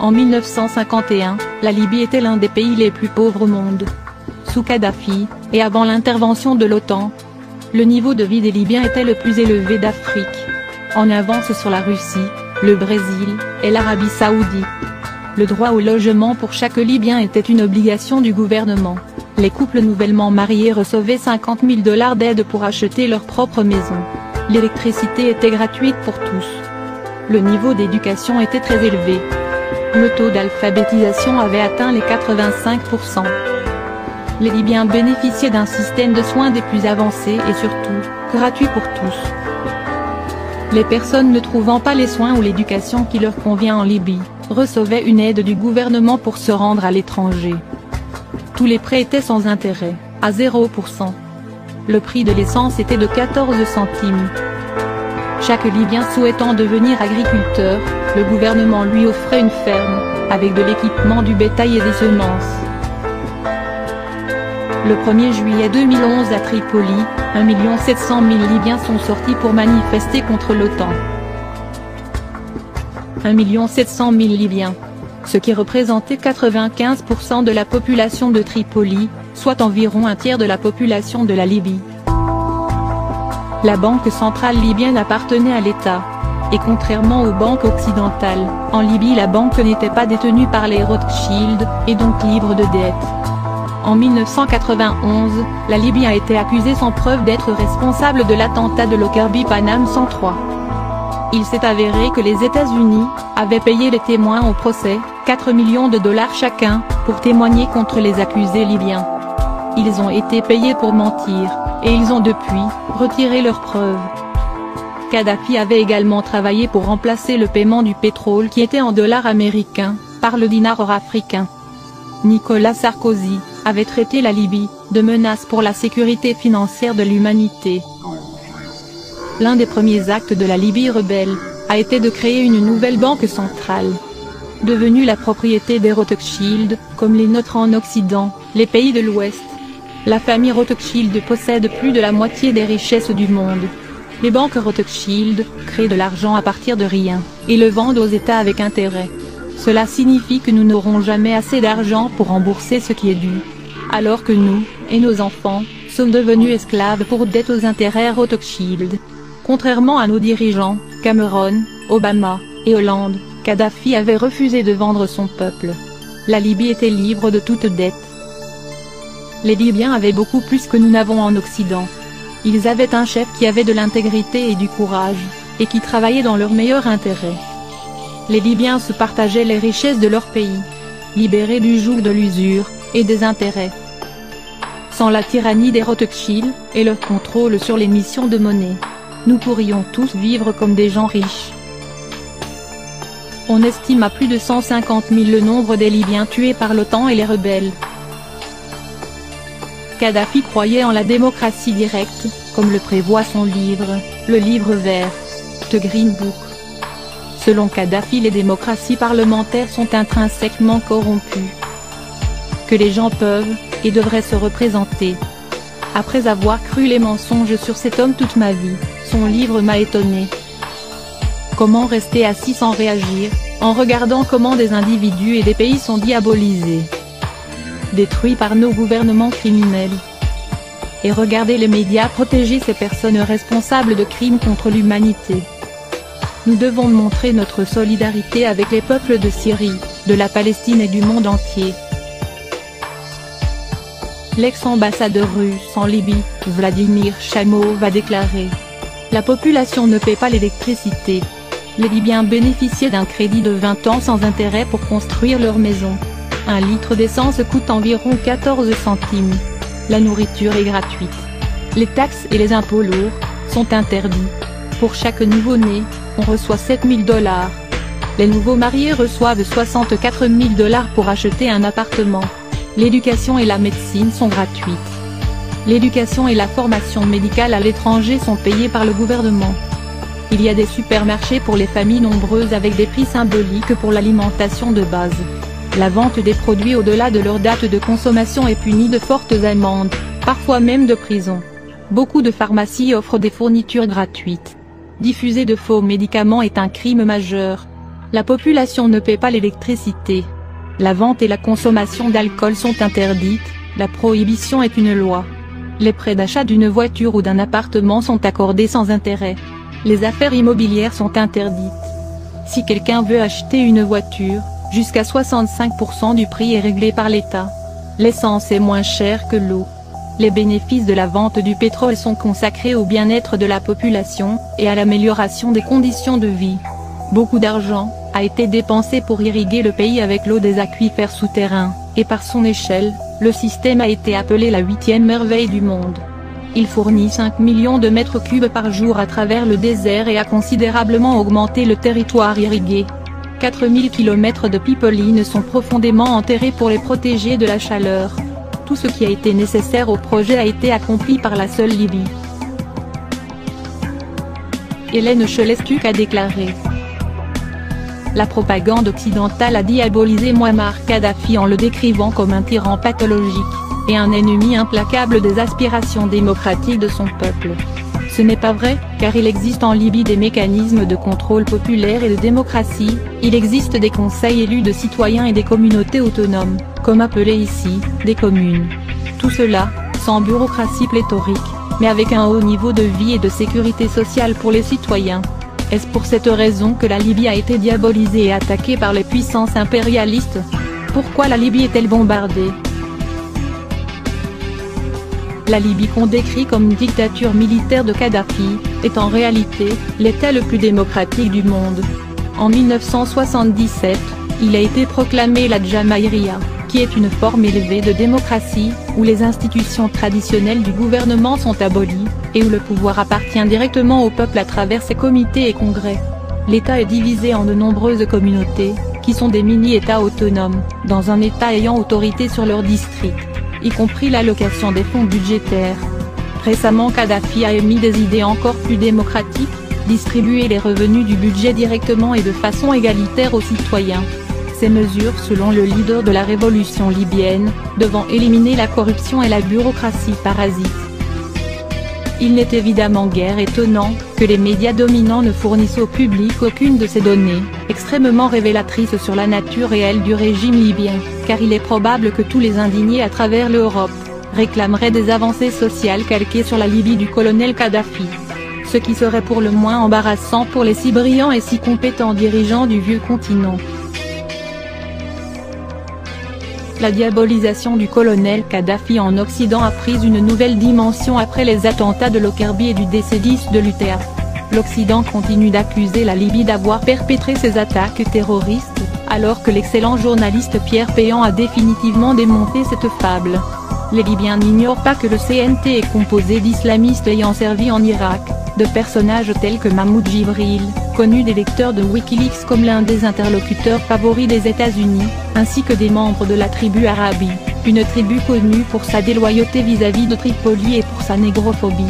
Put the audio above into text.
En 1951, la Libye était l'un des pays les plus pauvres au monde. Sous Kadhafi, et avant l'intervention de l'OTAN, le niveau de vie des Libyens était le plus élevé d'Afrique. En avance sur la Russie, le Brésil, et l'Arabie Saoudite. Le droit au logement pour chaque Libyen était une obligation du gouvernement. Les couples nouvellement mariés recevaient 50 000 $ d'aide pour acheter leur propre maison. L'électricité était gratuite pour tous. Le niveau d'éducation était très élevé. Le taux d'alphabétisation avait atteint les 85%. Les Libyens bénéficiaient d'un système de soins des plus avancés et surtout, gratuit pour tous. Les personnes ne trouvant pas les soins ou l'éducation qui leur convient en Libye, recevaient une aide du gouvernement pour se rendre à l'étranger. Tous les prêts étaient sans intérêt, à 0%. Le prix de l'essence était de 14 centimes. Chaque Libyen souhaitant devenir agriculteur, le gouvernement lui offrait une ferme, avec de l'équipement du bétail et des semences. Le 1er juillet 2011 à Tripoli, 1 700 000 Libyens sont sortis pour manifester contre l'OTAN. 1 700 000 Libyens, ce qui représentait 95% de la population de Tripoli, soit environ un tiers de la population de la Libye. La banque centrale libyenne appartenait à l'État. Et contrairement aux banques occidentales, en Libye la banque n'était pas détenue par les Rothschild, et donc libre de dettes. En 1991, la Libye a été accusée sans preuve d'être responsable de l'attentat de Lockerbie Paname 103. Il s'est avéré que les États-Unis avaient payé les témoins au procès, 4 millions de $ chacun, pour témoigner contre les accusés libyens. Ils ont été payés pour mentir, et ils ont depuis retiré leurs preuves. Kadhafi avait également travaillé pour remplacer le paiement du pétrole qui était en dollars américains, par le dinar africain. Nicolas Sarkozy avait traité la Libye de menace pour la sécurité financière de l'humanité. L'un des premiers actes de la Libye rebelle a été de créer une nouvelle banque centrale. Devenue la propriété des Rothschild, comme les nôtres en Occident, les pays de l'Ouest. La famille Rothschild possède plus de la moitié des richesses du monde. Les banques Rothschild créent de l'argent à partir de rien, et le vendent aux États avec intérêt. Cela signifie que nous n'aurons jamais assez d'argent pour rembourser ce qui est dû. Alors que nous, et nos enfants, sommes devenus esclaves pour dettes aux intérêts Rothschild. Contrairement à nos dirigeants, Cameron, Obama, et Hollande, Kadhafi avait refusé de vendre son peuple. La Libye était libre de toute dette. Les Libyens avaient beaucoup plus que nous n'avons en Occident. Ils avaient un chef qui avait de l'intégrité et du courage, et qui travaillait dans leur meilleur intérêt. Les Libyens se partageaient les richesses de leur pays, libérés du joug de l'usure, et des intérêts. Sans la tyrannie des Rothschild, et leur contrôle sur l'émission de monnaie, nous pourrions tous vivre comme des gens riches. On estime à plus de 150 000 le nombre des Libyens tués par l'OTAN et les rebelles. Kadhafi croyait en la démocratie directe, comme le prévoit son livre, le livre vert, The Green Book. Selon Kadhafi, les démocraties parlementaires sont intrinsèquement corrompues. Que les gens peuvent, et devraient se représenter. Après avoir cru les mensonges sur cet homme toute ma vie, son livre m'a étonné. Comment rester assis sans réagir, en regardant comment des individus et des pays sont diabolisés, détruits par nos gouvernements criminels. Et regarder les médias protéger ces personnes responsables de crimes contre l'humanité. Nous devons montrer notre solidarité avec les peuples de Syrie, de la Palestine et du monde entier. L'ex-ambassadeur russe en Libye, Vladimir Chamov, a déclaré: la population ne paie pas l'électricité. Les Libyens bénéficiaient d'un crédit de 20 ans sans intérêt pour construire leur maison. Un litre d'essence coûte environ 14 centimes. La nourriture est gratuite. Les taxes et les impôts lourds sont interdits. Pour chaque nouveau-né, on reçoit 7 000 $. Les nouveaux mariés reçoivent 64 000 $ pour acheter un appartement. L'éducation et la médecine sont gratuites. L'éducation et la formation médicale à l'étranger sont payées par le gouvernement. Il y a des supermarchés pour les familles nombreuses avec des prix symboliques pour l'alimentation de base. La vente des produits au-delà de leur date de consommation est punie de fortes amendes, parfois même de prison. Beaucoup de pharmacies offrent des fournitures gratuites. Diffuser de faux médicaments est un crime majeur. La population ne paie pas l'électricité. La vente et la consommation d'alcool sont interdites, la prohibition est une loi. Les prêts d'achat d'une voiture ou d'un appartement sont accordés sans intérêt. Les affaires immobilières sont interdites. Si quelqu'un veut acheter une voiture, jusqu'à 65% du prix est réglé par l'État. L'essence est moins chère que l'eau. Les bénéfices de la vente du pétrole sont consacrés au bien-être de la population, et à l'amélioration des conditions de vie. Beaucoup d'argent a été dépensé pour irriguer le pays avec l'eau des aquifères souterrains, et par son échelle, le système a été appelé la 8e merveille du monde. Il fournit 5 millions de mètres cubes par jour à travers le désert et a considérablement augmenté le territoire irrigué. 4000 km de pipelines sont profondément enterrés pour les protéger de la chaleur. Tout ce qui a été nécessaire au projet a été accompli par la seule Libye. Hélène Chelestuk a déclaré: la propagande occidentale a diabolisé Mouammar Kadhafi en le décrivant comme un tyran pathologique, et un ennemi implacable des aspirations démocratiques de son peuple. Ce n'est pas vrai, car il existe en Libye des mécanismes de contrôle populaire et de démocratie, il existe des conseils élus de citoyens et des communautés autonomes, comme appelées ici, des communes. Tout cela, sans bureaucratie pléthorique, mais avec un haut niveau de vie et de sécurité sociale pour les citoyens. Est-ce pour cette raison que la Libye a été diabolisée et attaquée par les puissances impérialistes? Pourquoi la Libye est-elle bombardée? La Libye qu'on décrit comme une dictature militaire de Kadhafi, est en réalité, l'État le plus démocratique du monde. En 1977, il a été proclamé la Jamaïria, qui est une forme élevée de démocratie, où les institutions traditionnelles du gouvernement sont abolies, et où le pouvoir appartient directement au peuple à travers ses comités et congrès. L'État est divisé en de nombreuses communautés, qui sont des mini-États autonomes, dans un État ayant autorité sur leur district, y compris l'allocation des fonds budgétaires. Récemment Kadhafi a émis des idées encore plus démocratiques, distribuer les revenus du budget directement et de façon égalitaire aux citoyens. Ces mesures selon le leader de la révolution libyenne, devant éliminer la corruption et la bureaucratie parasite. Il n'est évidemment guère étonnant, que les médias dominants ne fournissent au public aucune de ces données, extrêmement révélatrices sur la nature réelle du régime libyen, car il est probable que tous les indignés à travers l'Europe, réclameraient des avancées sociales calquées sur la Libye du colonel Kadhafi. Ce qui serait pour le moins embarrassant pour les si brillants et si compétents dirigeants du vieux continent. La diabolisation du colonel Kadhafi en Occident a pris une nouvelle dimension après les attentats de Lockerbie et du DC-10 de l'UTA. L'Occident continue d'accuser la Libye d'avoir perpétré ces attaques terroristes, alors que l'excellent journaliste Pierre Péan a définitivement démonté cette fable. Les Libyens n'ignorent pas que le CNT est composé d'islamistes ayant servi en Irak, de personnages tels que Mahmoud Jibril, connu des lecteurs de Wikileaks comme l'un des interlocuteurs favoris des États-Unis, ainsi que des membres de la tribu Arabi, une tribu connue pour sa déloyauté vis-à-vis de Tripoli et pour sa négrophobie.